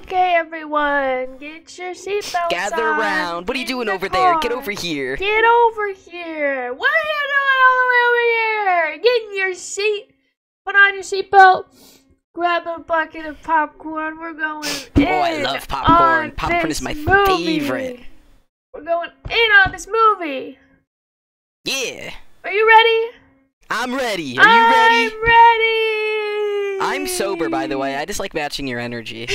Okay, everyone, get your seatbelts Gather on. around. What are you In doing the over there? Get car. over here. Get over here. What are you doing all the way over here? Get in your seat. Put on your seatbelt. Grab a bucket of popcorn. We're going in. Oh, I love popcorn. On Popcorn this is my movie. favorite. We're going in on this movie. Yeah. Are you ready? I'm ready. Are you ready? I'm ready. I'm sober, by the way. I just like matching your energy.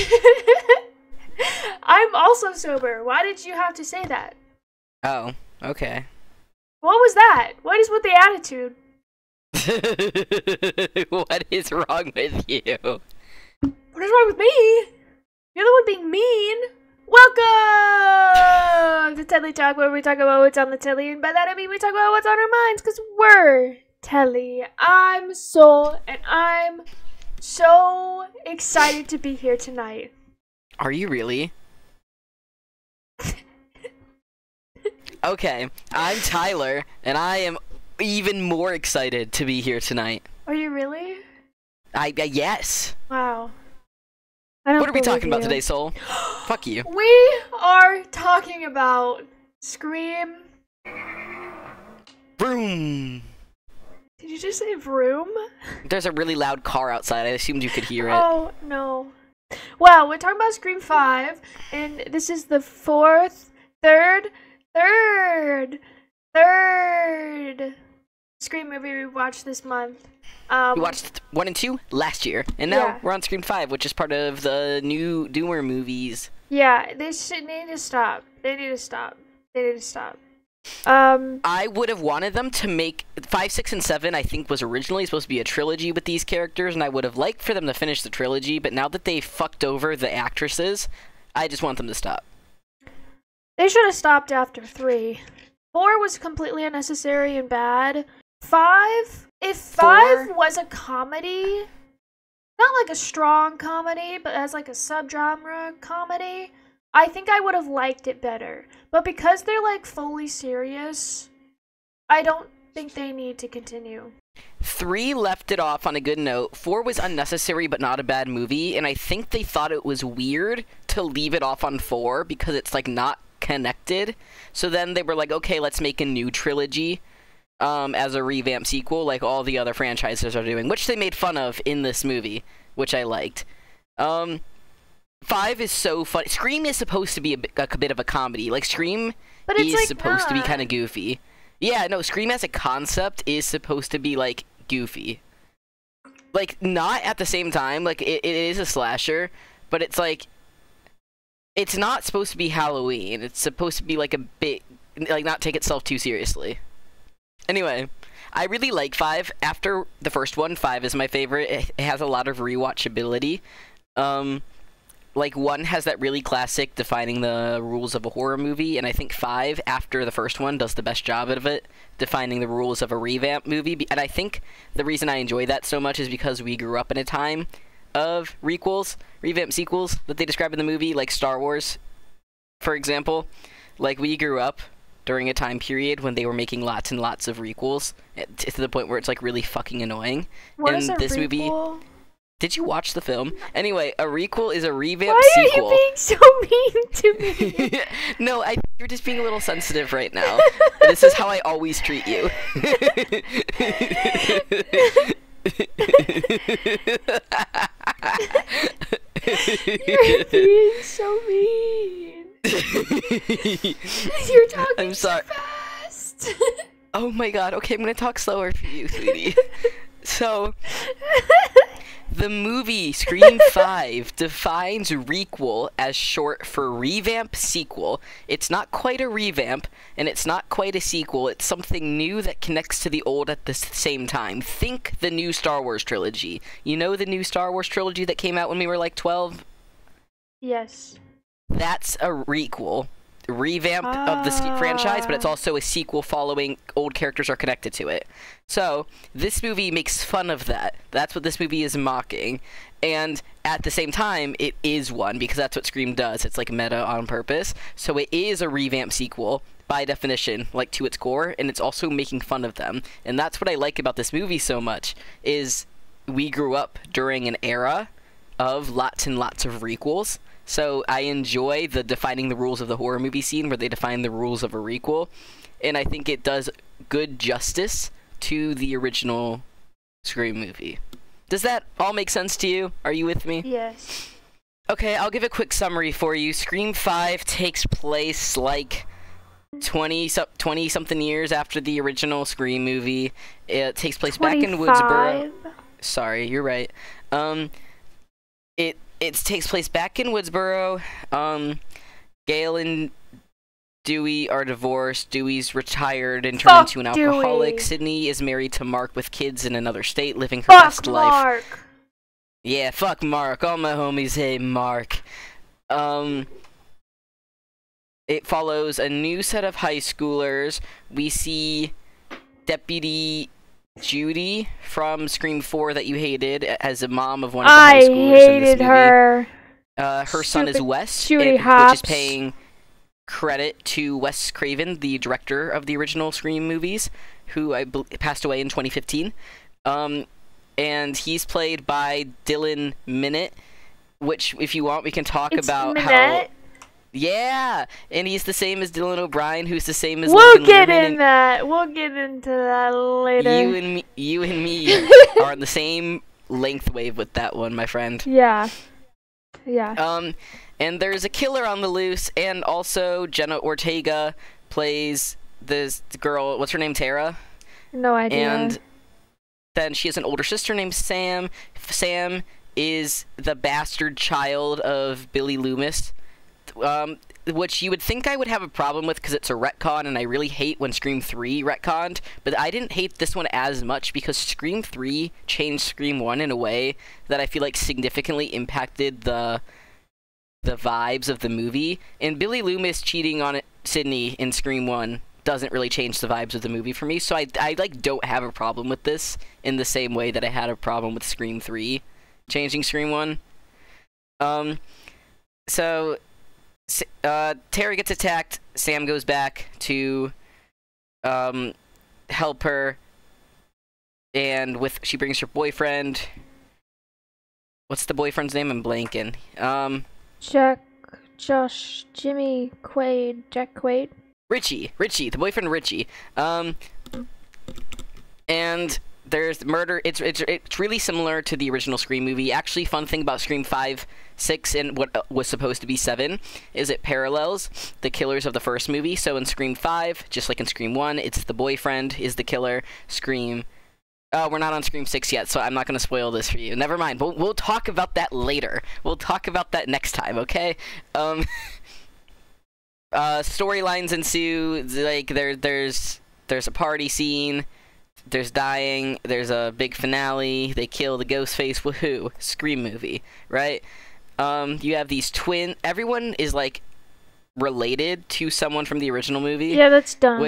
I'm also sober. Why did you have to say that? Oh, okay. What was that? What is with the attitude? What is wrong with you? What is wrong with me? You're the one being mean. Welcome to Telly Talk, where we talk about what's on the telly, and by that I mean we talk about what's on our minds, because we're Telly. I'm so excited to be here tonight. Are you really? Okay, I'm Tyler, and I am even more excited to be here tonight. Are you really? Yes. Wow. What are we talking about today, Soul? Fuck you. We are talking about Scream. Vroom. Did you just say vroom? There's a really loud car outside. I assumed you could hear it. Oh, no. Well, we're talking about Scream 5, and this is the third Scream movie we watched this month. We watched 1 and 2 last year, and now we're on Scream 5, which is part of the new Doomer movies. Yeah, they need to stop. They need to stop. I would have wanted them to make 5, 6, and 7. I think was originally supposed to be a trilogy with these characters, and I would have liked for them to finish the trilogy. But now that they fucked over the actresses, I just want them to stop. They should have stopped after 3. 4 was completely unnecessary and bad. 5, if 5 was a comedy, not like a strong comedy, but as like a subgenre comedy, I think I would have liked it better. But because they're like fully serious, I don't think they need to continue. 3 left it off on a good note. 4 was unnecessary but not a bad movie, and I think they thought it was weird to leave it off on 4 because it's like not connected. So then they were like, okay, let's make a new trilogy as a revamped sequel like all the other franchises are doing, which they made fun of in this movie, which I liked. 5 is so fun. Scream is supposed to be a bit of a comedy. Like, Scream is like supposed to be kind of goofy. Yeah, no, Scream as a concept is supposed to be, like, goofy. Like, not at the same time. Like, it is a slasher, but it's, like, it's not supposed to be Halloween. It's supposed to be, like, a bit, like, not take itself too seriously. Anyway, I really like 5. After the first one, 5 is my favorite. It has a lot of rewatchability. Like, 1 has that really classic defining the rules of a horror movie, and I think 5, after the first one, does the best job of it, defining the rules of a revamp movie. And I think the reason I enjoy that so much is because we grew up in a time of revamp sequels that they describe in the movie, like Star Wars, for example. Like, we grew up during a time period when they were making lots and lots of requels, to the point where it's, like, really fucking annoying. What is a requel? Movie... Did you watch the film? Anyway, a requel is a revamp sequel. Why are you being so mean to me? No, you're just being a little sensitive right now. This is how I always treat you. You're being so mean. You're talking I'm sorry. too fast. Oh my god, okay, I'm gonna talk slower for you, sweetie. So, the movie Scream 5 defines requel as short for revamp sequel. It's not quite a revamp, and it's not quite a sequel. It's something new that connects to the old at the same time. Think the new Star Wars trilogy. You know the new Star Wars trilogy that came out when we were like 12? Yes. That's a requel. Revamp of the franchise, but it's also a sequel following old characters are connected to it. So, this movie makes fun of that. That's what this movie is mocking. And at the same time, it is one, because that's what Scream does. It's like meta on purpose. So it is a revamp sequel, by definition, like to its core, and it's also making fun of them. And that's what I like about this movie so much, is we grew up during an era of lots and lots of requels. So I enjoy the defining the rules of the horror movie scene where they define the rules of a requel. And I think it does good justice to the original Scream movie. Does that all make sense to you? Are you with me? Yes. Okay, I'll give a quick summary for you. Scream 5 takes place like 20-something years after the original Scream movie. It takes place 25. back in Woodsboro. Sorry, you're right. It takes place back in Woodsboro. Gail and Dewey are divorced. Dewey's retired and turned into an alcoholic. Dewey. Sydney is married to Mark with kids in another state, living her Fuck best life. Mark. Yeah, fuck Mark. All my homies hate Mark. It follows a new set of high schoolers. We see Deputy Judy from Scream 4 that you hated as a mom of one of the high schoolers in this movie. I hated her. Her son is Wes, which is paying credit to Wes Craven, the director of the original Scream movies, who passed away in 2015. And he's played by Dylan Minnette, which, if you want, we can talk about Minette? how... Yeah, and he's the same as Dylan O'Brien, who's the same as We'll Logan get Lerman, in that. We'll get into that later. You and me are on the same length wave with that one, my friend. Yeah. Yeah. And there's a killer on the loose, and also Jenna Ortega plays this girl. What's her name? Tara? No idea. And then she has an older sister named Sam. Sam is the bastard child of Billy Loomis, which you would think I would have a problem with because it's a retcon, and I really hate when Scream 3 retconned, but I didn't hate this one as much because Scream 3 changed Scream 1 in a way that I feel like significantly impacted the vibes of the movie, and Billy Loomis cheating on Sydney in Scream 1 doesn't really change the vibes of the movie for me, so I like don't have a problem with this in the same way that I had a problem with Scream 3 changing Scream 1. So Terry gets attacked. Sam goes back to help her, and she brings her boyfriend. What's the boyfriend's name? I'm blanking. Jack Quaid. Richie, the boyfriend Richie. And there's murder. It's really similar to the original Scream movie. Actually, fun thing about Scream 5, 6, and what was supposed to be 7 is it parallels the killers of the first movie. So in Scream 5, just like in Scream 1, it's the boyfriend is the killer. We're not on Scream 6 yet, so I'm not going to spoil this for you. Never mind. We'll talk about that later. We'll talk about that next time, okay? Storylines ensue. Like there's a party scene. There's dying. There's a big finale. They kill the ghost face. Woohoo! Scream movie, right? You have these twin. Everyone is like related to someone from the original movie. Yeah, that's dumb.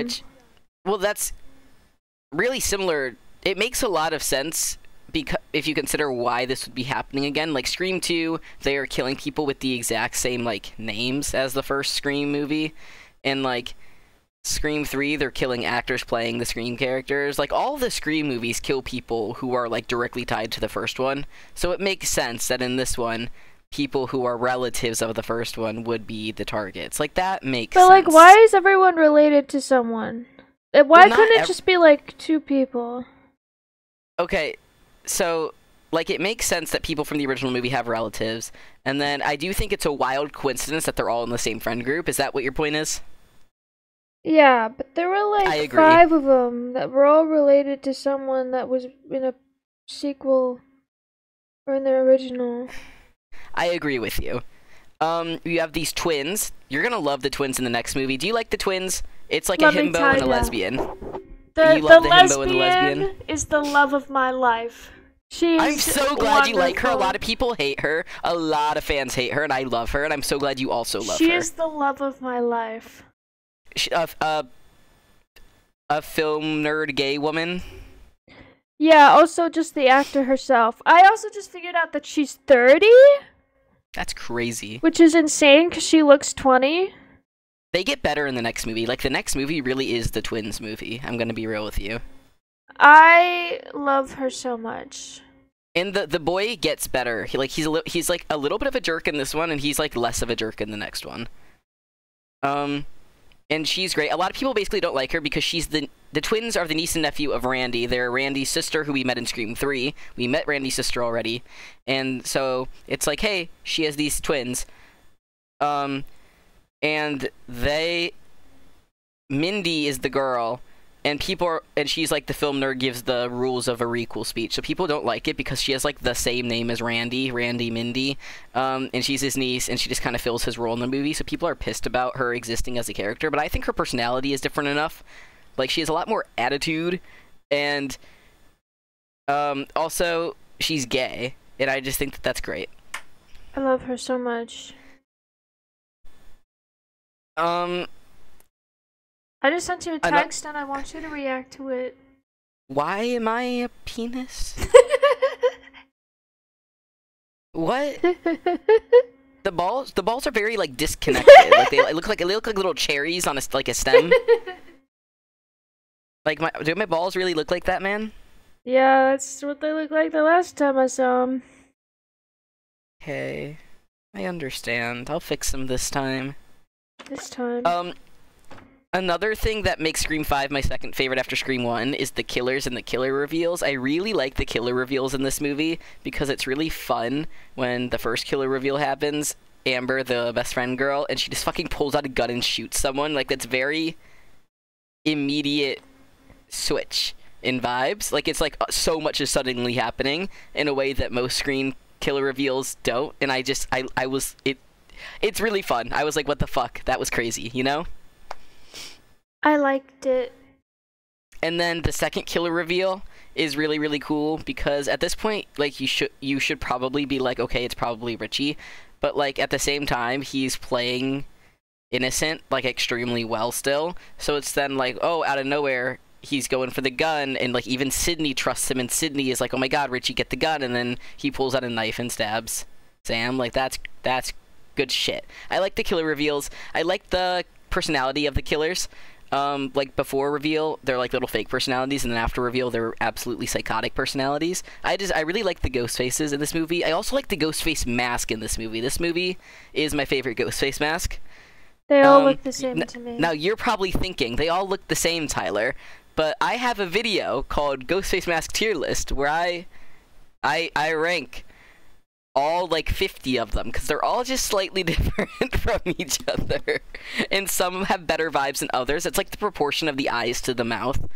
That's really similar. It makes a lot of sense because if you consider why this would be happening again. Like Scream 2, they are killing people with the exact same like names as the first Scream movie, and like Scream 3, they're killing actors playing the Scream characters. Like all the Scream movies kill people who are like directly tied to the first one. So it makes sense that in this one, people who are relatives of the first one would be the targets. Like that makes sense. But like, why is everyone related to someone? Why couldn't it just be like two people? Okay, so, like, it makes sense that people from the original movie have relatives, and then I do think it's a wild coincidence that they're all in the same friend group. Is that what your point is? Yeah, but there were like 5 of them that were all related to someone that was in a sequel or in the original. I agree with you. You have these twins. You're gonna love the twins in the next movie. Do you like the twins? It's like a himbo and a lesbian. The lesbian is the love of my life. I'm so glad you like her. A lot of people hate her. A lot of fans hate her, and I love her, and I'm so glad you also love her. She is the love of my life. A film nerd gay woman? Yeah, also just the actor herself. I also just figured out that she's 30. That's crazy. Which is insane, because she looks 20. They get better in the next movie. Like, the next movie really is the twins movie. I'm gonna be real with you. I love her so much. And the boy gets better. He's like a little bit of a jerk in this one, and he's like less of a jerk in the next one. And she's great. A lot of people basically don't like her because she's the twins are the niece and nephew of Randy. They're Randy's sister, who we met in Scream 3. We met Randy's sister already, and so it's like, hey, she has these twins. And Mindy is the girl. And she's like the film nerd gives the rules of a requel speech. So people don't like it because she has like the same name as Randy Mindy. And she's his niece, and she just kind of fills his role in the movie. So people are pissed about her existing as a character. But I think her personality is different enough. Like, she has a lot more attitude. And also, she's gay. And I just think that that's great. I love her so much. I just sent you a text and I want you to react to it. Why am I a penis? What? The balls are very like disconnected. Like they look like little cherries on a stem. Like do my balls really look like that, man? Yeah, that's what they looked like the last time I saw them. Okay, I understand. I'll fix them this time. This time. Another thing that makes Scream 5 my second favorite after Scream 1 is the killers and the killer reveals. I really like the killer reveals in this movie because it's really fun when the first killer reveal happens. Amber, the best friend girl, and she just fucking pulls out a gun and shoots someone. Like, that's very immediate switch in vibes. Like, it's like so much is suddenly happening in a way that most Scream killer reveals don't. And it's really fun. I was like, what the fuck? That was crazy, you know? I liked it. And then the second killer reveal is really, really cool because at this point, like, you should probably be like, okay, it's probably Richie, but like at the same time, he's playing innocent like extremely well still. So it's then like, oh, out of nowhere, he's going for the gun, and like even Sydney trusts him, and Sydney is like, oh my god, Richie, get the gun, and then he pulls out a knife and stabs Sam. Like, that's good shit. I like the killer reveals. I like the personality of the killers. Like, before reveal, they're like little fake personalities, and then after reveal, they're absolutely psychotic personalities. I really like the ghost faces in this movie. I also like the ghost face mask in this movie. This movie is my favorite ghost face mask. They all look the same to me. Now, you're probably thinking, they all look the same, Tyler, but I have a video called Ghost Face Mask Tier List where I rank all like 50 of them because they're all just slightly different from each other, and some have better vibes than others. It's like the proportion of the eyes to the mouth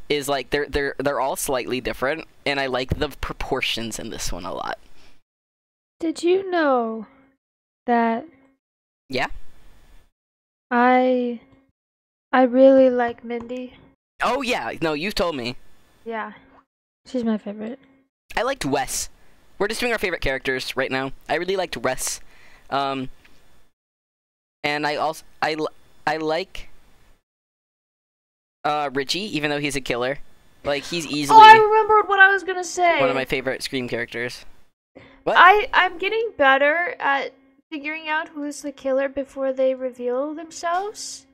is like they're all slightly different, and I like the proportions in this one a lot. Did you know that? Yeah. I really like Mindy. Oh yeah, no, you've told me. Yeah, she's my favorite. I liked Wes. We're just doing our favorite characters right now. I really liked Wes. And I like Richie, even though he's a killer. Like, he's easily... Oh, I remembered what I was gonna say! One of my favorite Scream characters. What? I'm getting better at figuring out who is the killer before they reveal themselves.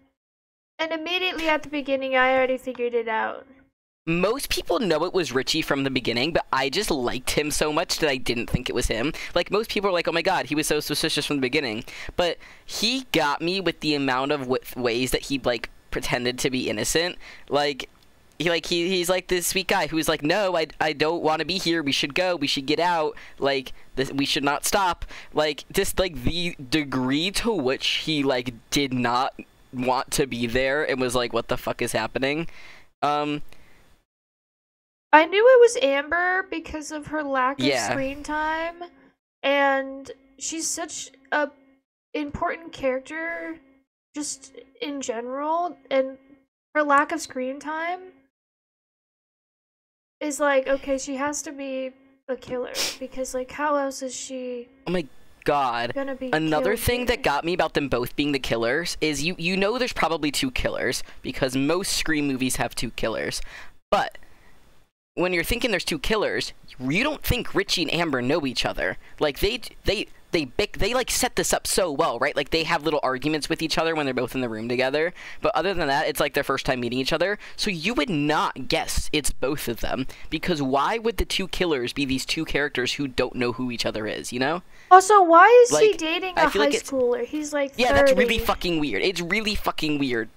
And immediately at the beginning, I already figured it out. Most people know it was Richie from the beginning, but I just liked him so much that I didn't think it was him. Like, most people are like, oh my god, he was so suspicious from the beginning. But he got me with the amount of ways that he, like, pretended to be innocent. Like, he's like this sweet guy who's like, no, I don't want to be here, we should go, we should get out, like, we should not stop. Like, just, like, the degree to which he, like, did not want to be there and was like, what the fuck is happening? I knew it was Amber because of her lack of screen time, and she's such a important character just in general, and her lack of screen time is like, okay, she has to be a killer, because like, how else is she gonna be Another thing here? that got me about them both being the killers is you know there's probably two killers, because most Scream movies have two killers, but when you're thinking there's two killers, you don't think Richie and Amber know each other. Like, they they like set this up so well, right? Like they have little arguments with each other when they're both in the room together. But other than that, it's like their first time meeting each other. So you would not guess it's both of them, because why would the two killers be these two characters who don't know who each other is, you know? Also, why is like, he dating a high schooler? He's like 30. Yeah, that's really fucking weird. It's really fucking weird.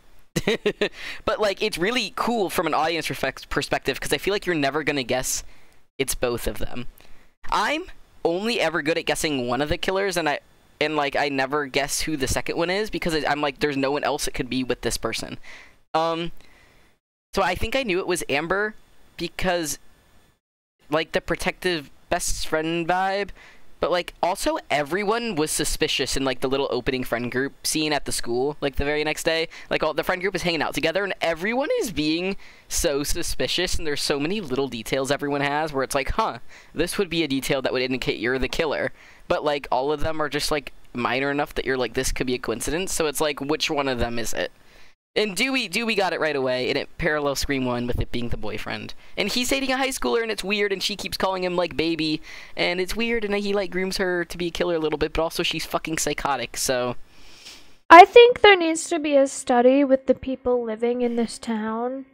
But like it's really cool from an audience perspective, because I feel like you're never gonna guess it's both of them. I'm only ever good at guessing one of the killers, and I never guess who the second one is, because I'm like, there's no one else it could be with this person. So I think I knew it was Amber, because like the protective best friend vibe, but like also everyone was suspicious in like the little opening friend group scene at the school, like the very next day. Like all the friend group is hanging out together and everyone is being so suspicious, and there's so many little details everyone has where it's like, huh, this would be a detail that would indicate you're the killer. But like all of them are just like minor enough that you're like, this could be a coincidence. So it's like, which one of them is it? And Dewey got it right away, and it parallels Scream 1 with it being the boyfriend. And he's dating a high schooler, and it's weird, and she keeps calling him, like, baby. And it's weird, and he, like, grooms her to be a killer a little bit, but also she's fucking psychotic, so... I think there needs to be a study with the people living in this town.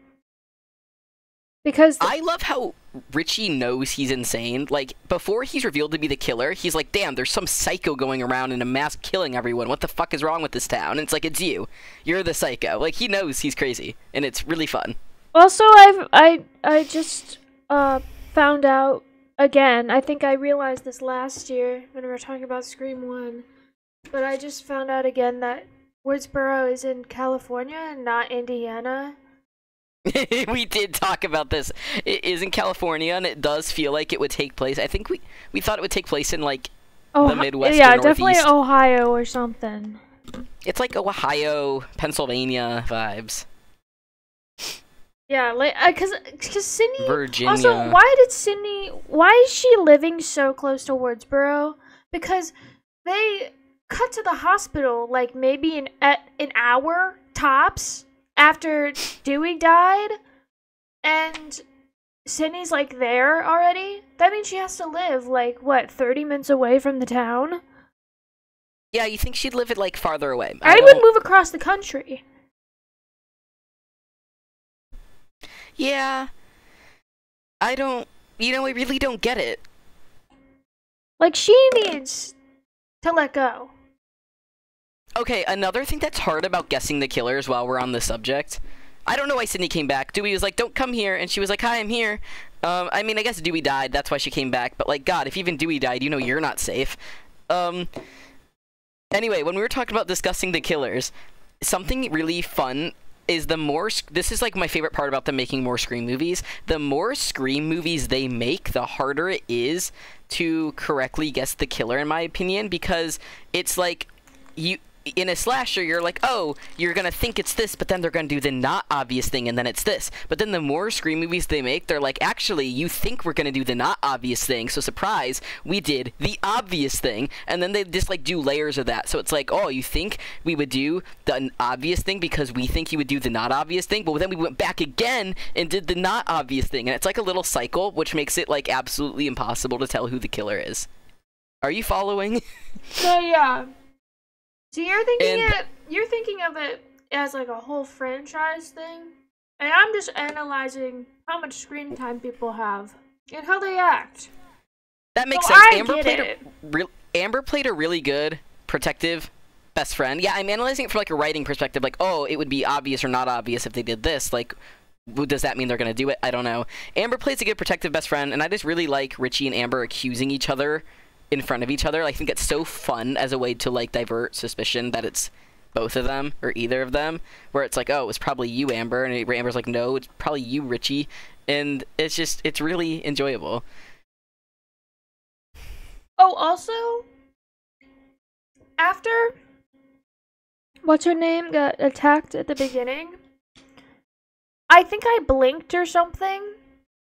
Because... I love how Richie knows he's insane. Like, before he's revealed to be the killer, he's like, damn, there's some psycho going around in a mask killing everyone. What the fuck is wrong with this town? And it's like, it's you. You're the psycho. Like, he knows he's crazy, and it's really fun. Also, I just found out again. I think I realized this last year when we were talking about Scream 1. But I just found out again that Woodsboro is in California and not Indiana. We did talk about this. It is in California, and it does feel like it would take place. I think we thought it would take place in, like, the Midwest or Northeast. Definitely Ohio or something. It's like Ohio, Pennsylvania vibes. Yeah, like, because Sydney... Virginia. Also, why is she living so close to Woodsboro? Because they cut to the hospital, like, maybe an hour tops after Dewey died, and Sydney's, like, there already. That means she has to live, like, what, 30 minutes away from the town? Yeah, you think she'd live it, like, farther away. I would move across the country. Yeah. I really don't get it. Like, she needs to let go. Okay, another thing that's hard about guessing the killers while we're on the subject. I don't know why Sydney came back. Dewey was like, don't come here. And she was like, hi, I'm here. I mean, I guess Dewey died. That's why she came back. But, like, God, if even Dewey died, you know you're not safe. Anyway, when we were talking about discussing the killers, something really fun is this is, like, my favorite part about them making more Scream movies. The more Scream movies they make, the harder it is to correctly guess the killer, in my opinion. Because it's, like, in a slasher, you're like, oh, you're gonna think it's this, but then they're gonna do the not obvious thing, and then it's this. But then the more Scream movies they make, they're like, actually, you think we're gonna do the not obvious thing, so surprise, we did the obvious thing. And then they just, like, do layers of that. So it's like, oh, you think we would do the obvious thing because we think you would do the not obvious thing, but then we went back again and did the not obvious thing. And it's like a little cycle, which makes it, like, absolutely impossible to tell who the killer is. Are you following? So, yeah. So you're thinking of it as, like, a whole franchise thing, and I'm just analyzing how much screen time people have and how they act. That makes so sense. Amber played a really good protective best friend. Yeah, I'm analyzing it from, like, a writing perspective. Like, oh, it would be obvious or not obvious if they did this. Like, does that mean they're gonna do it? I don't know. Amber plays a good protective best friend, and I just really like Richie and Amber accusing each other in front of each other. I think it's so fun as a way to, like, divert suspicion that it's both of them or either of them, where it's like, oh, it was probably you, Amber, and Amber's like, no, it's probably you, Richie, and it's really enjoyable. Oh, also, after what's her name got attacked at the beginning, I think I blinked or something.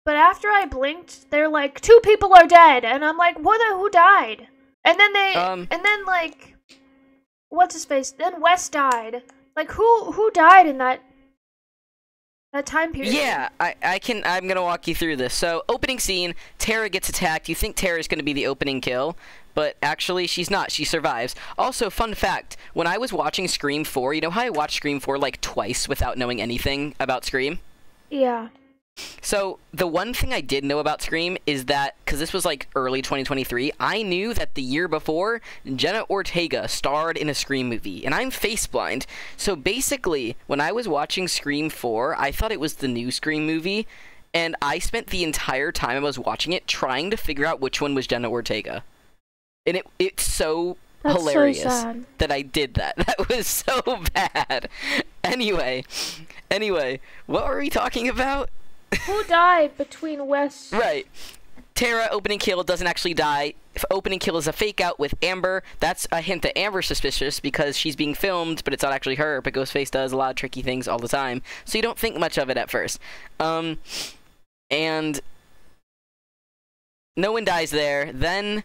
But after I blinked, they're like, 2 people are dead, and I'm like, who died? And then like, what's his face? Then Wes died. Like, who died in that time period? Yeah, I'm gonna walk you through this. So, opening scene, Tara gets attacked. You think Tara's gonna be the opening kill, but actually she's not. She survives. Also, fun fact, when I was watching Scream 4, you know how I watched Scream 4 like twice without knowing anything about Scream? Yeah. So, the one thing I did know about Scream is that, because this was like early 2023, I knew that the year before, Jenna Ortega starred in a Scream movie, and I'm face blind. So basically, when I was watching Scream 4, I thought it was the new Scream movie, and I spent the entire time I was watching it trying to figure out which one was Jenna Ortega. And it's so That's hilarious so sad. that I did that. That was so bad. Anyway, what were we talking about? Who died between Wes? Right. Tara, opening kill, doesn't actually die. If opening kill is a fake out with Amber, that's a hint that Amber's suspicious because she's being filmed, but it's not actually her. But Ghostface does a lot of tricky things all the time, so you don't think much of it at first. And no one dies there. Then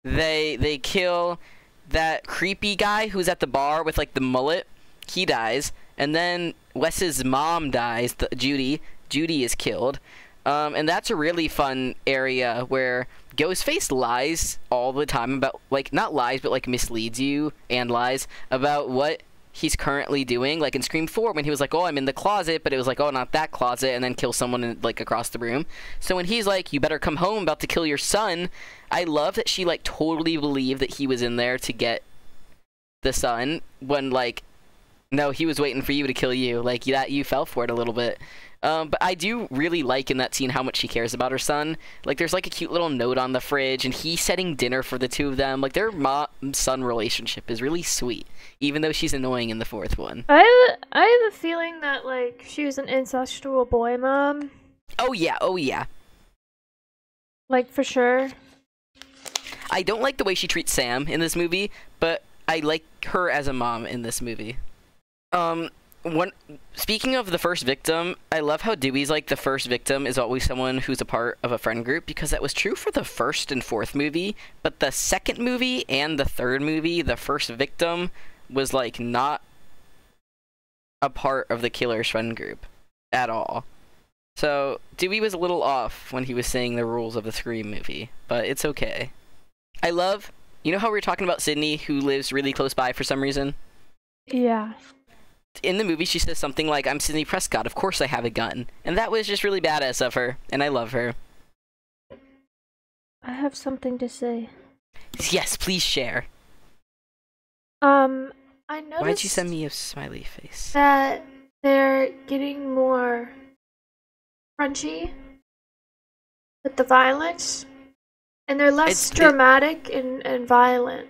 they kill that creepy guy who's at the bar with like the mullet. He dies, and then Wes's mom dies. Judy is killed, and that's a really fun area where Ghostface lies all the time about, like, not lies, but like misleads you and lies about what he's currently doing. Like in Scream 4, when he was like, "Oh, I'm in the closet," but it was like, "Oh, not that closet," and then kill someone in, like across the room. So when he's like, "You better come home, about to kill your son," I love that she like totally believed that he was in there to get the son when like. No, he was waiting for you to kill you. Like, that you fell for it a little bit. But I do really like in that scene how much she cares about her son. Like, there's like a cute little note on the fridge, and he's setting dinner for the two of them. Like, their mom-son relationship is really sweet, even though she's annoying in the fourth one. I have a feeling that, like, she was an incestual boy mom. Oh, yeah. Like, for sure. I don't like the way she treats Sam in this movie, but I like her as a mom in this movie. Speaking of the first victim, I love how Dewey's like the first victim is always someone who's a part of a friend group, because that was true for the first and fourth movie, but the second movie and the third movie, the first victim was like not a part of the killer's friend group at all. So Dewey was a little off when he was saying the rules of the Scream movie, but it's okay. I love, you know how we were talking about Sydney, who lives really close by for some reason? Yeah. In the movie, she says something like, "I'm Sidney Prescott, of course I have a gun." And that was just really badass of her, and I love her. I have something to say. Yes, please share. I noticed Why'd you send me a smiley face? that they're getting more crunchy with the violence, and they're less dramatic and violent.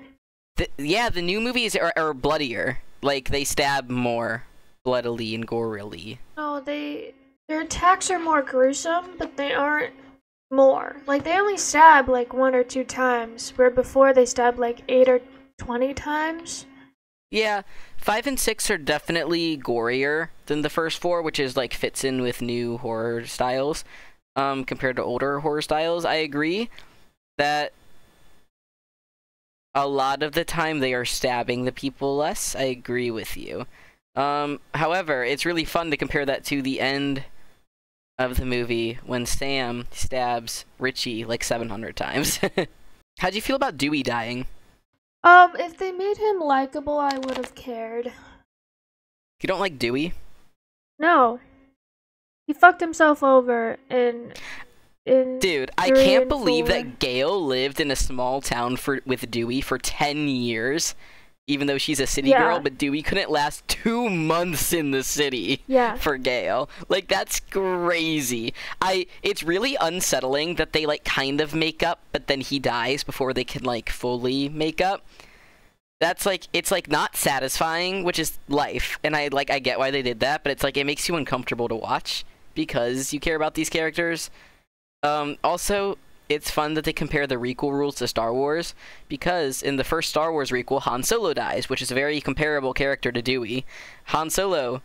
Yeah, the new movies are bloodier. Like, they stab more bloodily and gorily. No, their attacks are more gruesome, but they aren't more. Like, they only stab, like, 1 or 2 times, where before they stabbed, like, 8 or 20 times. Yeah, 5 and 6 are definitely gorier than the first 4, which is, like, fits in with new horror styles, compared to older horror styles. I agree that a lot of the time they are stabbing the people less. I agree with you. However, it's really fun to compare that to the end of the movie when Sam stabs Richie like 700 times. How'd you feel about Dewey dying? If they made him likable, I would have cared. You don't like Dewey? No. He fucked himself over in Dude, I can't believe that Gail lived in a small town with Dewey for 10 years, even though she's a city girl, but Dewey couldn't last 2 months in the city for Gail. Like, that's crazy. It's really unsettling that they, like, kind of make up, but then he dies before they can, like, fully make up. That's, like, it's, like, not satisfying, which is life, and I get why they did that, but it's, like, it makes you uncomfortable to watch because you care about these characters. Also, it's fun that they compare the requel rules to Star Wars, because in the first Star Wars requel, Han Solo dies, which is a very comparable character to Dewey. Han Solo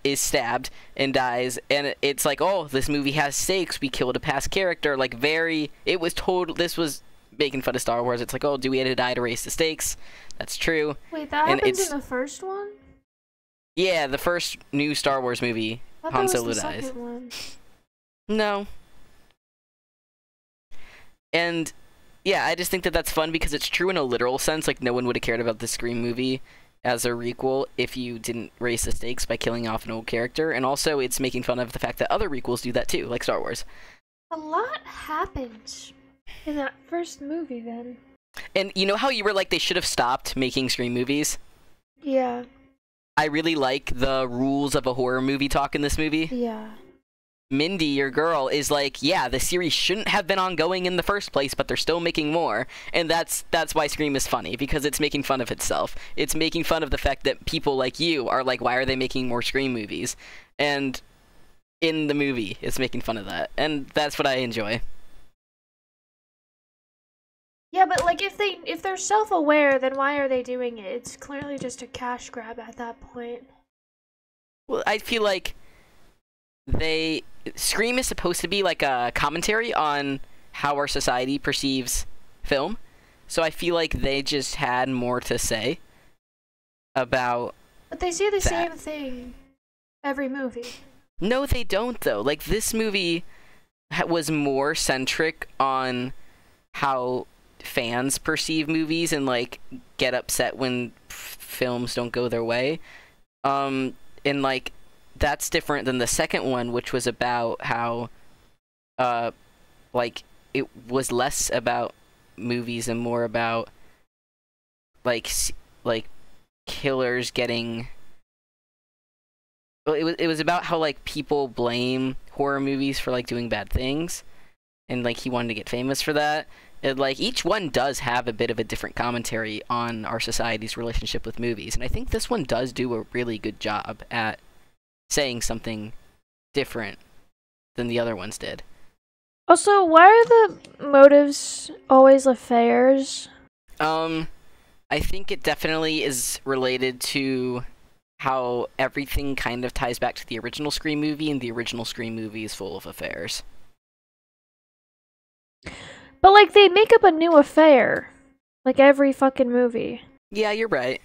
is stabbed and dies, and it's like, oh, this movie has stakes, we killed a past character, like, this was making fun of Star Wars. It's like, oh, Dewey had to die to raise the stakes. That's true. Wait, that happens in the first one? Yeah, the first new Star Wars movie, Han Solo dies. Second one. No. And yeah, I just think that that's fun because it's true in a literal sense. Like, no one would have cared about the Scream movie as a requel if you didn't raise the stakes by killing off an old character. And also, it's making fun of the fact that other requels do that too, like Star Wars. A lot happened in that first movie, then. And you know how you were like, they should have stopped making Scream movies? Yeah. I really like the rules of a horror movie talk in this movie. Yeah. Mindy, your girl, is like, yeah, the series shouldn't have been ongoing in the first place, but they're still making more. And that's why Scream is funny, because it's making fun of itself. It's making fun of the fact that people like you are like, why are they making more Scream movies? And in the movie, it's making fun of that. And that's what I enjoy. Yeah, but like if they're self-aware, then why are they doing it? It's clearly just a cash grab at that point. Well, I feel like Scream is supposed to be like a commentary on how our society perceives film. So I feel like they just had more to say about But they say the that. same thing every movie. No, they don't, though. Like, this movie was more centric on how fans perceive movies and, like, get upset when films don't go their way. And, like, that's different than the second one, which was about how, like, it was less about movies and more about, like killers getting... Well, it was about how, like, people blame horror movies for, like, doing bad things, and, like, he wanted to get famous for that. And, like, each one does have a bit of a different commentary on our society's relationship with movies, and I think this one does do a really good job at saying something different than the other ones did. Also, why are the motives always affairs? I think it definitely is related to how everything kind of ties back to the original Scream movie, and the original Scream movie is full of affairs. But, like, they make up a new affair. Like, every fucking movie. Yeah, you're right.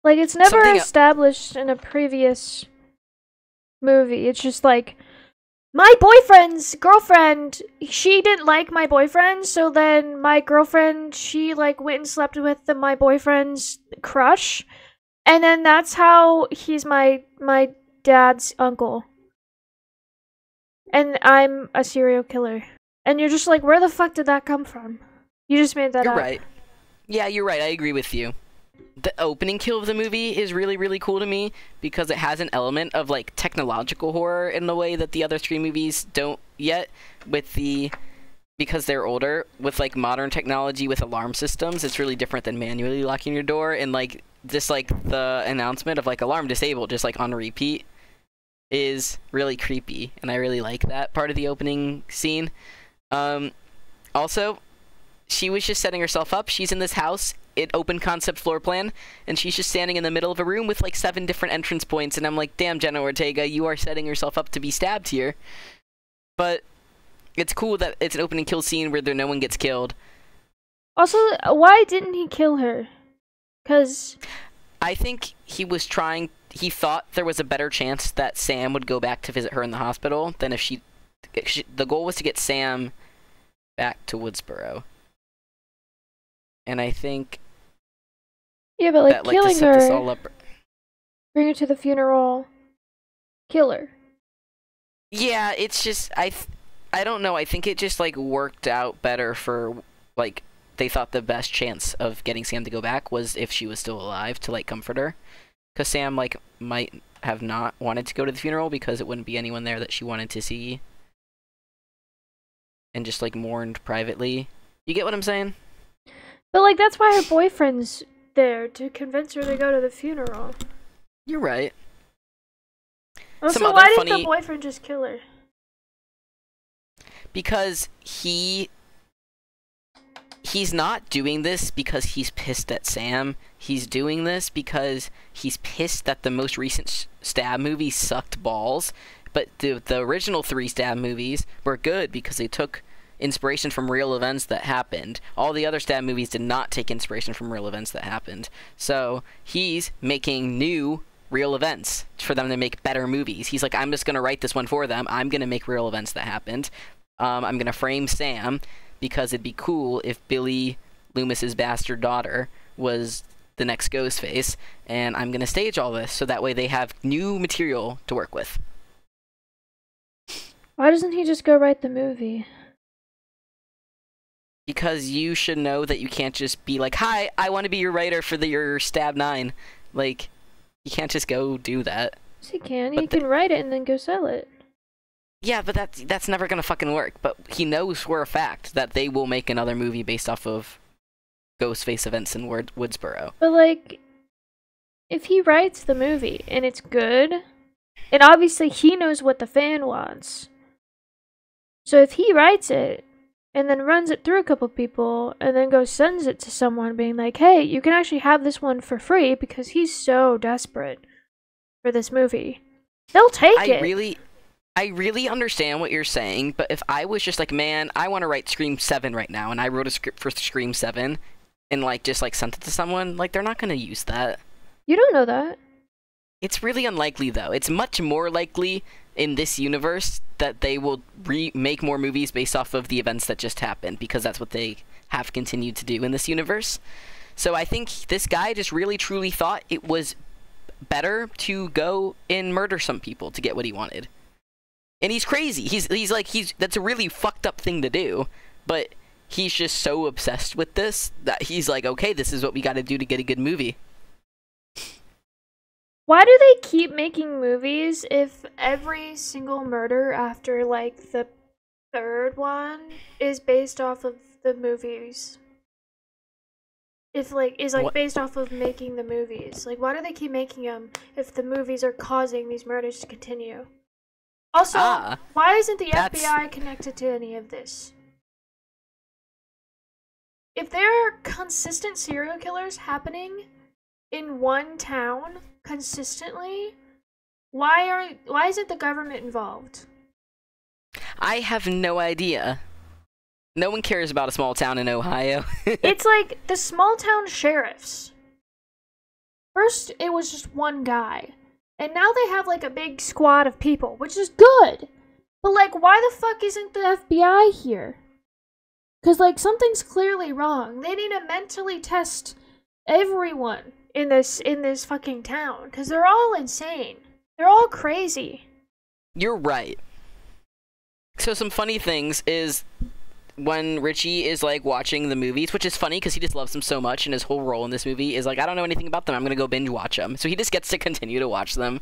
Like, it's never Something established in a previous movie. It's just like, my boyfriend's girlfriend, she didn't like my boyfriend, so then my girlfriend, she, like, went and slept with my boyfriend's crush. And then that's how he's my dad's uncle. And I'm a serial killer. And you're just like, where the fuck did that come from? You just made that up. You're right. Yeah, you're right. I agree with you. The opening kill of the movie is really, really cool to me because it has an element of, like, technological horror in the way that the other Scream movies don't yet, because they're older, with, like, modern technology with alarm systems. It's really different than manually locking your door, and, like, just, like, the announcement of, like, alarm disabled, just, like, on repeat, is really creepy, and I really like that part of the opening scene. Also, she was just setting herself up. She's in this house, open concept floor plan, and she's just standing in the middle of a room with, like, 7 different entrance points, and I'm like, damn, Jenna Ortega, you are setting yourself up to be stabbed here. But it's cool that it's an open and kill scene where no one gets killed. Also, why didn't he kill her? Because I think he thought there was a better chance that Sam would go back to visit her in the hospital than if the goal was to get Sam back to Woodsboro. And I think... Yeah, but, like, that, killing to set her, this all up... bring her to the funeral, kill her. Yeah, it's just... I don't know. I think it just, like, worked out better for, like... They thought the best chance of getting Sam to go back was if she was still alive to, like, comfort her. Because Sam, like, might have not wanted to go to the funeral because it wouldn't be anyone there that she wanted to see. And just, like, mourned privately. You get what I'm saying? But, like, that's why her boyfriend's there, to convince her to go to the funeral. You're right. Also, why didn't the boyfriend just kill her? Because he's not doing this because he's pissed at Sam. He's doing this because he's pissed that the most recent Stab movie sucked balls. But the original 3 Stab movies were good because they took inspiration from real events that happened. All the other Stab movies did not take inspiration from real events that happened. So he's making new real events for them to make better movies. He's like, I'm just gonna write this one for them. I'm gonna make real events that happened. I'm gonna frame Sam because it'd be cool if Billy Loomis's bastard daughter was the next Ghostface, and I'm gonna stage all this so that way they have new material to work with. Why doesn't he just go write the movie? Because you should know that you can't just be like, hi, I want to be your writer for your Stab 9. Like, you can't just go do that. Yes, he can. He can write it and then go sell it. Yeah, but that's never gonna fucking work. But he knows for a fact that they will make another movie based off of Ghostface events in Woodsboro. But, like, if he writes the movie and it's good, and obviously he knows what the fan wants. So if he writes it, and then runs it through a couple people, and then goes sends it to someone being like, hey, you can actually have this one for free because he's so desperate for this movie. They'll take it. I really understand what you're saying, but if I was just like, man, I want to write Scream 7 right now, and I wrote a script for Scream 7, and like just like sent it to someone, like they're not going to use that. You don't know that. It's really unlikely, though. It's much more likely in this universe that they will make more movies based off of the events that just happened, because that's what they have continued to do in this universe. So I think this guy just really truly thought it was better to go and murder some people to get what he wanted. And he's crazy. That's a really fucked up thing to do, but he's just so obsessed with this that he's like, okay, this is what we got to do to get a good movie. Why do they keep making movies if every single murder after, like, the third one is based off of the movies? If, like, based off of making the movies. Like, why do they keep making them if the movies are causing these murders to continue? Also, why isn't the FBI connected to any of this? If there are consistent serial killers happening in one town consistently, why isn't the government involved? I have no idea. No one cares about a small town in Ohio. It's like the small town sheriffs. First, it was just one guy. And now they have like a big squad of people, which is good. But like, why the fuck isn't the FBI here? Because like, something's clearly wrong. They need to mentally test everyone in this fucking town, because they're all insane. They're all crazy. You're right. So some funny things is when Richie is like watching the movies, which is funny because he just loves them so much, and his whole role in this movie is like, I don't know anything about them, I'm gonna go binge watch them. So he just gets to continue to watch them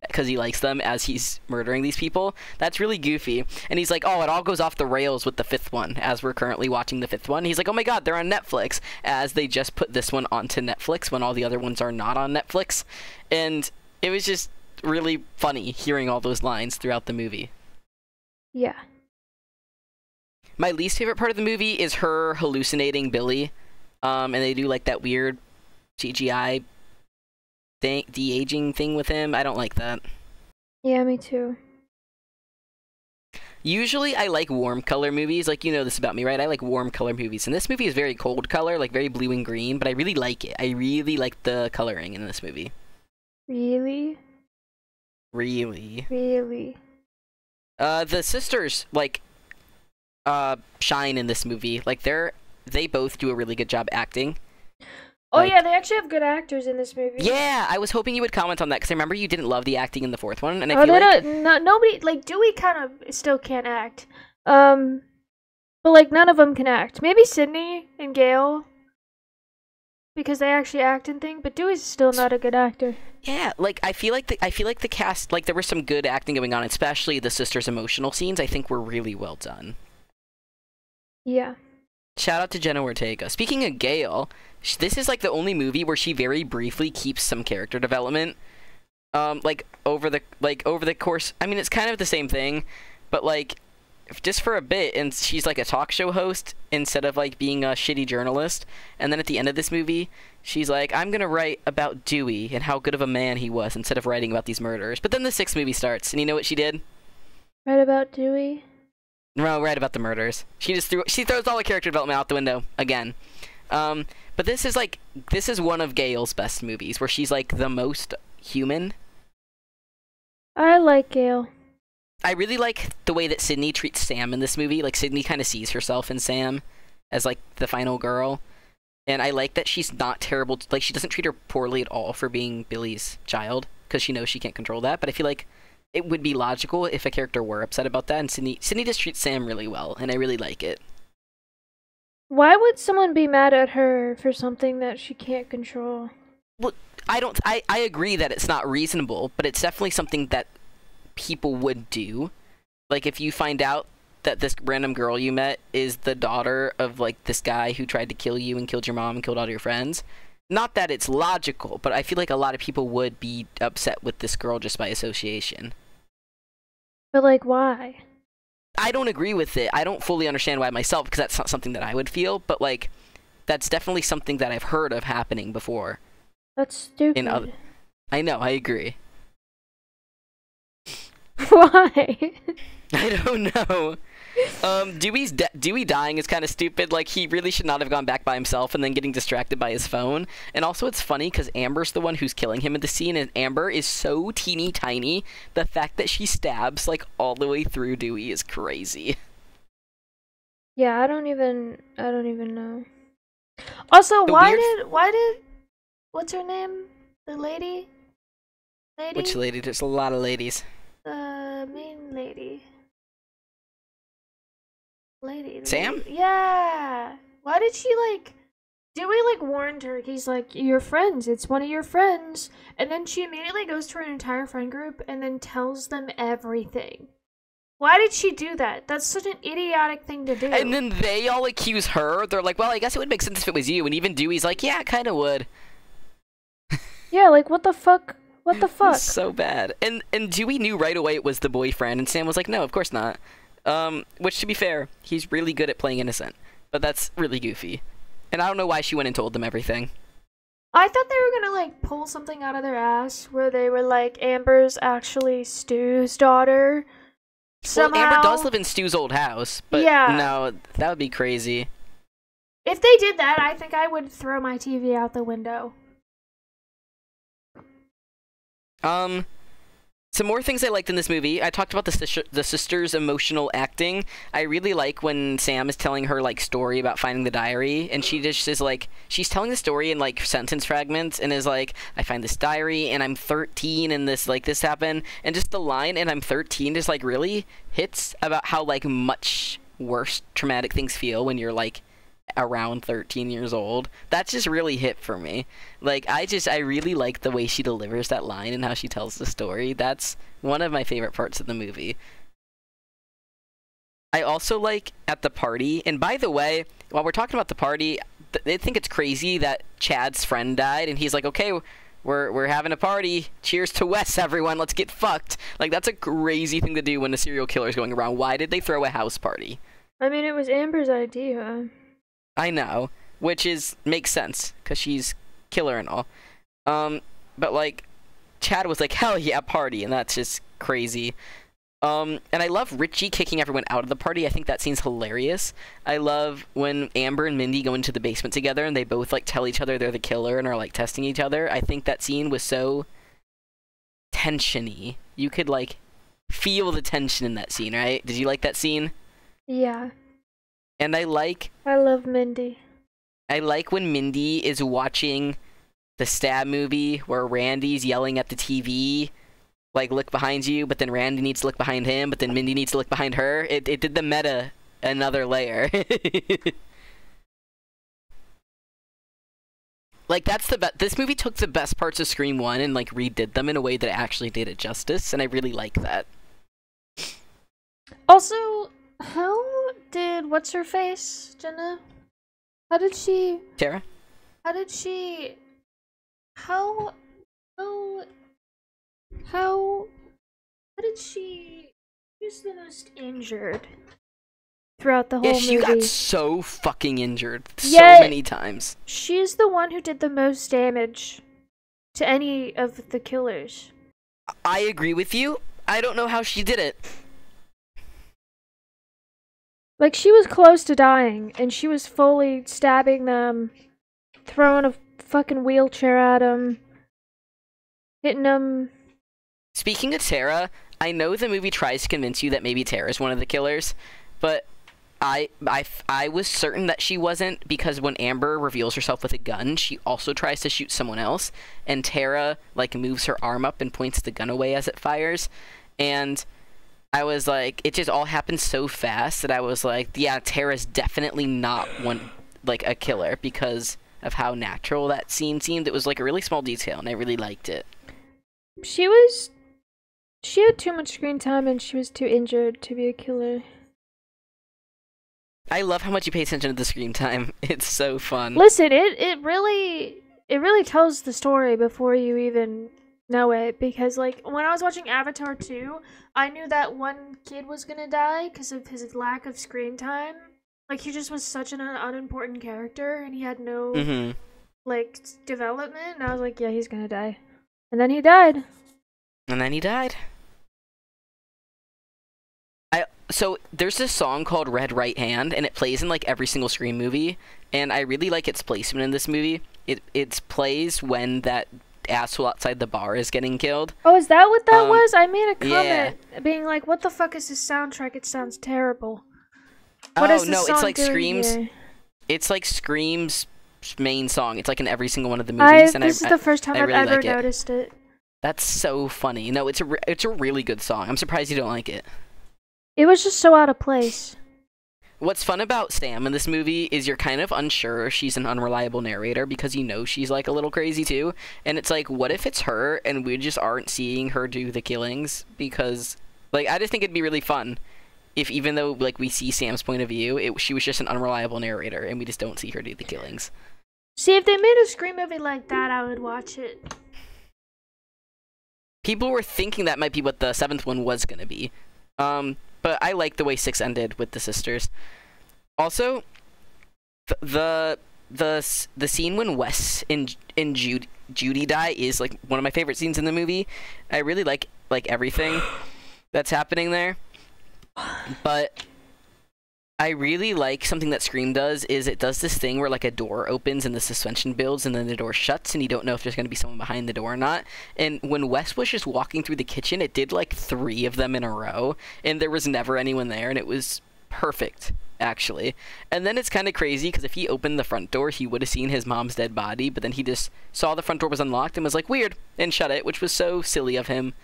because he likes them as he's murdering these people. That's really goofy. And he's like, oh, it all goes off the rails with the fifth one, as we're currently watching the fifth one. He's like, oh my god, they're on Netflix, as they just put this one onto Netflix when all the other ones are not on Netflix. And it was just really funny hearing all those lines throughout the movie. Yeah. My least favorite part of the movie is her hallucinating Billy. And they do like that weird CGI de-aging thing with him. I don't like that. Yeah, me too. Usually I like warm color movies. Like, you know this about me, right? I like warm color movies. And this movie is very cold color, like very blue and green, but I really like it. I really like the coloring in this movie. Really? Really. Really? The sisters, like, shine in this movie. Like, they both do a really good job acting. Oh, like, yeah, they actually have good actors in this movie. Yeah, I was hoping you would comment on that, because I remember you didn't love the acting in the fourth one, and I feel like... nobody, like, Dewey kind of still can't act. But, like, none of them can act. Maybe Sydney and Gail, because they actually act and thing, but Dewey's still not a good actor. Yeah, like, I feel like the cast, like, there was some good acting going on, especially the sisters' emotional scenes, I think were really well done. Yeah. Shout out to Jenna Ortega. Speaking of Gail, this is like the only movie where she very briefly keeps some character development. Like over the course. I mean, it's kind of the same thing, but like just for a bit, and she's like a talk show host instead of like being a shitty journalist. And then at the end of this movie, she's like, I'm gonna write about Dewey and how good of a man he was instead of writing about these murders. But then the sixth movie starts, and you know what she did? Write about Dewey? No, right about the murders. She throws all the character development out the window again. But this is one of Gail's best movies, where she's like the most human. I like Gail. I really like the way that Sydney treats Sam in this movie. Like, Sydney kind of sees herself in Sam as, like, the final girl. And I like that she's not terrible. Like, she doesn't treat her poorly at all for being Billy's child, because she knows she can't control that. But I feel like it would be logical if a character were upset about that, and Sydney just treats Sam really well, and I really like it. Why would someone be mad at her for something that she can't control? Well, I agree that it's not reasonable, but it's definitely something that people would do. Like, if you find out that this random girl you met is the daughter of, like, this guy who tried to kill you and killed your mom and killed all your friends. Not that it's logical, but I feel like a lot of people would be upset with this girl just by association. But, like, why? I don't agree with it. I don't fully understand why myself, because that's not something that I would feel, but, like, that's definitely something that I've heard of happening before. That's stupid. I know, I agree. Why? I don't know. Dewey dying is kind of stupid. Like, he really should not have gone back by himself and then getting distracted by his phone. And also, it's funny because Amber's the one who's killing him in the scene, and Amber is so teeny tiny. The fact that she stabs, like, all the way through Dewey is crazy. Yeah, I don't even know. Also, why did what's her name? The lady? Which lady? There's a lot of ladies. The main lady. Sam? Yeah. Why did she, like... Dewey, like, warned her. He's like, your friends. It's one of your friends. And then she immediately goes to her entire friend group and then tells them everything. Why did she do that? That's such an idiotic thing to do. And then they all accuse her. They're like, well, I guess it would make sense if it was you. And even Dewey's like, yeah, it kind of would. Yeah, like, what the fuck? What the fuck? So bad. And Dewey knew right away it was the boyfriend. And Sam was like, no, of course not. Which, to be fair, he's really good at playing innocent. But that's really goofy. And I don't know why she went and told them everything. I thought they were gonna, like, pull something out of their ass where they were like, Amber's actually Stu's daughter. Somehow. Well, Amber does live in Stu's old house, but yeah. No, that would be crazy. If they did that, I think I would throw my TV out the window. Some more things I liked in this movie. I talked about the sister's emotional acting. I really like when Sam is telling her, like, story about finding the diary, and she just is like, she's telling the story in, like, sentence fragments, and is like, I find this diary, and I'm 13, and this happened, and just the line, and I'm 13, just, like, really hits about how, like, much worse traumatic things feel when you're, like, around 13 years old. That's just really hit for me. Like, I really like the way she delivers that line and how she tells the story. That's one of my favorite parts of the movie. I also like at the party, and by the way, while we're talking about the party, they think it's crazy that Chad's friend died, and he's like, okay, we're having a party. Cheers to Wes, everyone. Let's get fucked. Like, that's a crazy thing to do when a serial killer is going around. Why did they throw a house party? I mean, it was Amber's idea. I know, which makes sense, because she's killer and all. But, like, Chad was like, hell yeah, party, and that's just crazy. And I love Richie kicking everyone out of the party. I think that scene's hilarious. I love when Amber and Mindy go into the basement together, and they both, like, tell each other they're the killer and are, like, testing each other. I think that scene was so tension-y. You could, like, feel the tension in that scene, right? Did you like that scene? Yeah. And I love Mindy. I like when Mindy is watching the Stab movie where Randy's yelling at the TV, like, look behind you, but then Randy needs to look behind him, but then Mindy needs to look behind her. It did the meta another layer. Like, that's this movie took the best parts of Scream 1 and, like, redid them in a way that actually did it justice, and I really like that. Also, how did what's-her-face, Jenna? How did she... Tara? How did she... How did she... Who's the most injured throughout the whole movie? Yeah, she got so fucking injured so many times. She's the one who did the most damage to any of the killers. I agree with you. I don't know how she did it. Like, she was close to dying, and she was fully stabbing them, throwing a fucking wheelchair at them. hitting him. Speaking of Tara, I know the movie tries to convince you that maybe Tara's one of the killers, but I was certain that she wasn't, because when Amber reveals herself with a gun, she also tries to shoot someone else, and Tara, like, moves her arm up and points the gun away as it fires, and I was like, it just all happened so fast that I was like, yeah, Tara's definitely not one, like, a killer, because of how natural that scene seemed. It was, like, a really small detail, and I really liked it. She had too much screen time and she was too injured to be a killer. I love how much you pay attention to the screen time. It's so fun. Listen, it really tells the story before you even know it, because like when I was watching Avatar 2, I knew that one kid was gonna die because of his lack of screen time. Like he just was such an unimportant character and he had no like development, and I was like, yeah, he's gonna die. And then he died. So there's this song called Red Right Hand, and it plays in like every single Scream movie, and I really like its placement in this movie. It plays when that asshole outside the bar is getting killed. Oh, is that what that was? I made a comment being like, what the fuck is this soundtrack? It sounds terrible. What is this song it's like doing Scream's here? It's like Scream's main song. It's like in every single one of the movies. This is the first time I've really ever like noticed it. That's so funny. No, it's a really good song. I'm surprised you don't like it. It was just so out of place. What's fun about Sam in this movie is you're kind of unsure she's an unreliable narrator, because you know she's like a little crazy too. And it's like, what if it's her and we just aren't seeing her do the killings? Because like, I just think it'd be really fun if, even though like we see Sam's point of view, she was just an unreliable narrator and we just don't see her do the killings. See, if they made a Scream movie like that, I would watch it. People were thinking that might be what the 7th one was gonna be. But I like the way 6 ended with the sisters. Also, the scene when Wes and Judy die is like one of my favorite scenes in the movie. I really like everything that's happening there. But I really like something that Scream does, is it does this thing where like a door opens and the suspension builds and then the door shuts and you don't know if there's going to be someone behind the door or not. And when Wes was just walking through the kitchen, it did like 3 of them in a row and there was never anyone there, and it was perfect, actually. And then it's kind of crazy because if he opened the front door, he would have seen his mom's dead body, but then he just saw the front door was unlocked and was like, weird, and shut it, which was so silly of him.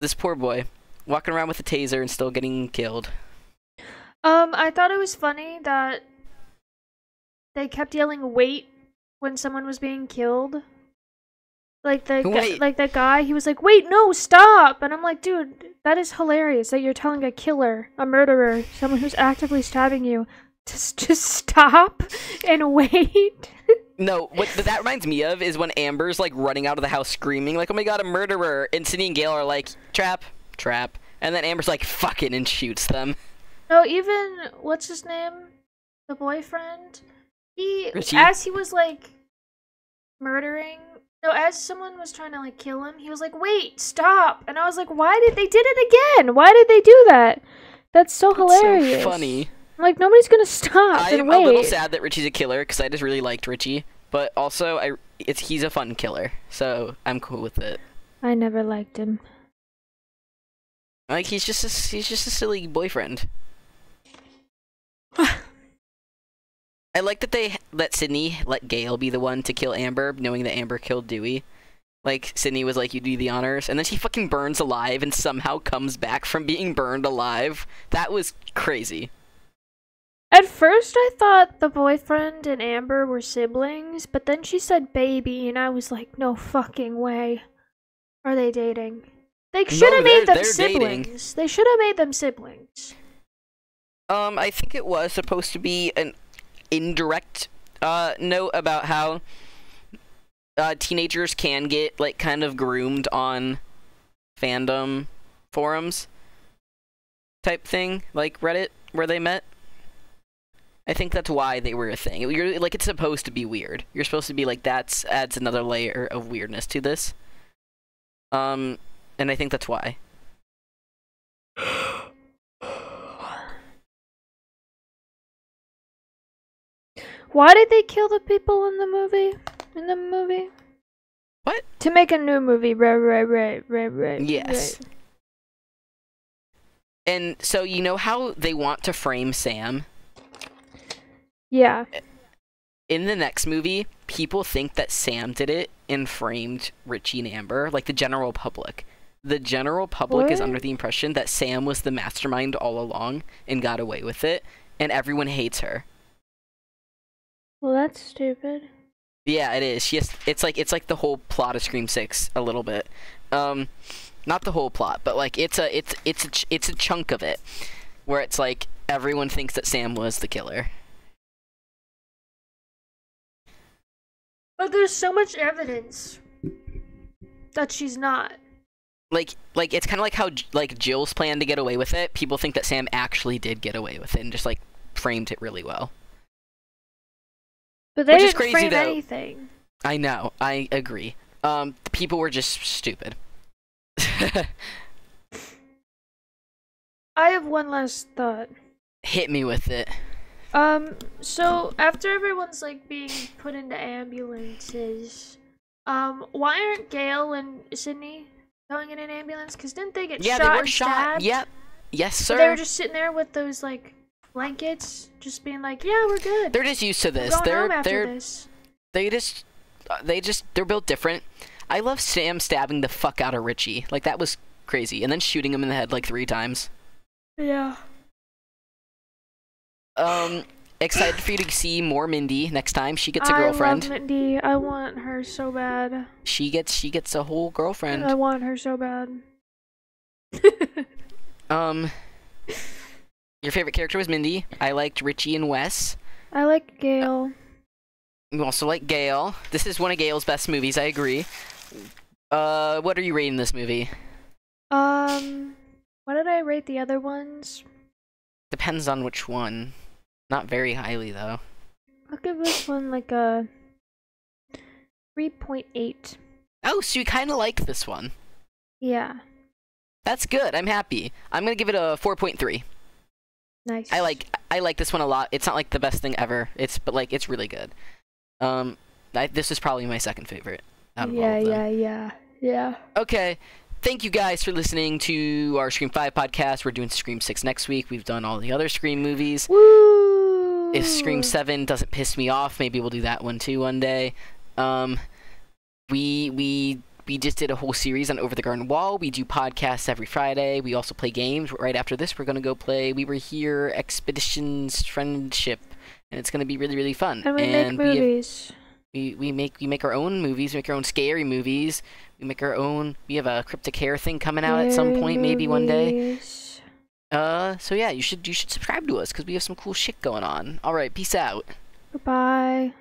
This poor boy, walking around with a taser and still getting killed. I thought it was funny that they kept yelling "wait" when someone was being killed. Like that guy, he was like, "Wait, no, stop!" And I'm like, dude, that is hilarious that you're telling a killer, a murderer, someone who's actively stabbing you, to just stop and wait. No, what that reminds me of is when Amber's like running out of the house screaming like, "Oh my god, a murderer!" And Sydney and Gail are like, "Trap, trap," and then Amber's like, "Fuck it," and shoots them. No, even, what's his name? The boyfriend? Richie? As he was, like, murdering, no, as someone was trying to, like, kill him, he was like, "Wait, stop!" And I was like, they did it again! Why did they do that? That's so hilarious. So funny. I'm like, nobody's gonna stop and wait. I'm a little sad that Richie's a killer, because I just really liked Richie. But also, he's a fun killer, so I'm cool with it. I never liked him. Like, he's just a silly boyfriend. I like that they let Sydney let Gail be the one to kill Amber, knowing that Amber killed Dewey. Like, Sydney was like, "You do the honors," and then she fucking burns alive and somehow comes back from being burned alive. That was crazy. At first, I thought the boyfriend and Amber were siblings, but then she said baby, and I was like, no fucking way. Are they dating? They should have made them siblings. Dating. They should have made them siblings. I think it was supposed to be an indirect note about how teenagers can get like kind of groomed on fandom forums type thing, like Reddit, where they met. I think that's why they were a thing. Like, it's supposed to be weird. You're supposed to be like, that adds another layer of weirdness to this. And I think that's why. Why did they kill the people in the movie? What? To make a new movie. Right. Yes. And so you know how they want to frame Sam? Yeah. In the next movie, people think that Sam did it and framed Richie and Amber, like the general public. The general public is under the impression that Sam was the mastermind all along and got away with it, and everyone hates her. Well, that's stupid. Yeah, it is. It's like the whole plot of Scream 6 a little bit. Not the whole plot, but like it's a chunk of it where it's like everyone thinks that Sam was the killer. But there's so much evidence that she's not. Like it's kind of like how like Jill's plan to get away with it. People think that Sam actually did get away with it and just like framed it really well. But they Which is didn't crazy, frame though. anything. I know. I agree. People were just stupid. I have one last thought. Hit me with it. So after everyone's like being put into ambulances, why aren't Gail and Sydney going in an ambulance? Because didn't they get shot? Yeah, they were and shot. stabbed? Yep. Yes, sir. But they were just sitting there with those like blankets, just being like, "Yeah, we're good." They're just used to this. We're going home after this. They're built different. I love Sam stabbing the fuck out of Richie. Like that was crazy, and then shooting him in the head like 3 times. Yeah. Excited for you to see more Mindy next time. She gets a girlfriend. I love Mindy. I want her so bad. She gets a whole girlfriend. I want her so bad. Your favorite character was Mindy. I liked Richie and Wes. I like Gail. You also like Gail. This is one of Gail's best movies, I agree. What are you rating this movie? What did I rate the other ones? Depends on which one. Not very highly, though. I'll give this one like a 3.8. Oh, so you kind of like this one. Yeah. That's good. I'm happy. I'm gonna give it a 4.3. Nice. I like this one a lot. It's not like the best thing ever. But like it's really good. This is probably my second favorite out of all of them. Yeah. Okay. Thank you guys for listening to our Scream 5 podcast. We're doing Scream 6 next week. We've done all the other Scream movies. Woo! If Scream 7 doesn't piss me off, maybe we'll do that one too one day. We just did a whole series on Over the Garden Wall. We do podcasts every Friday. We also play games. Right after this, we're going to go play We Were Here Expeditions Friendship, and it's going to be really, really fun. And we make movies. We make our own movies. We make our own scary movies. We make our own. We have a Cryptic Hair thing coming out at some point, maybe one day. So yeah, you should subscribe to us because we have some cool shit going on. All right, peace out. Goodbye.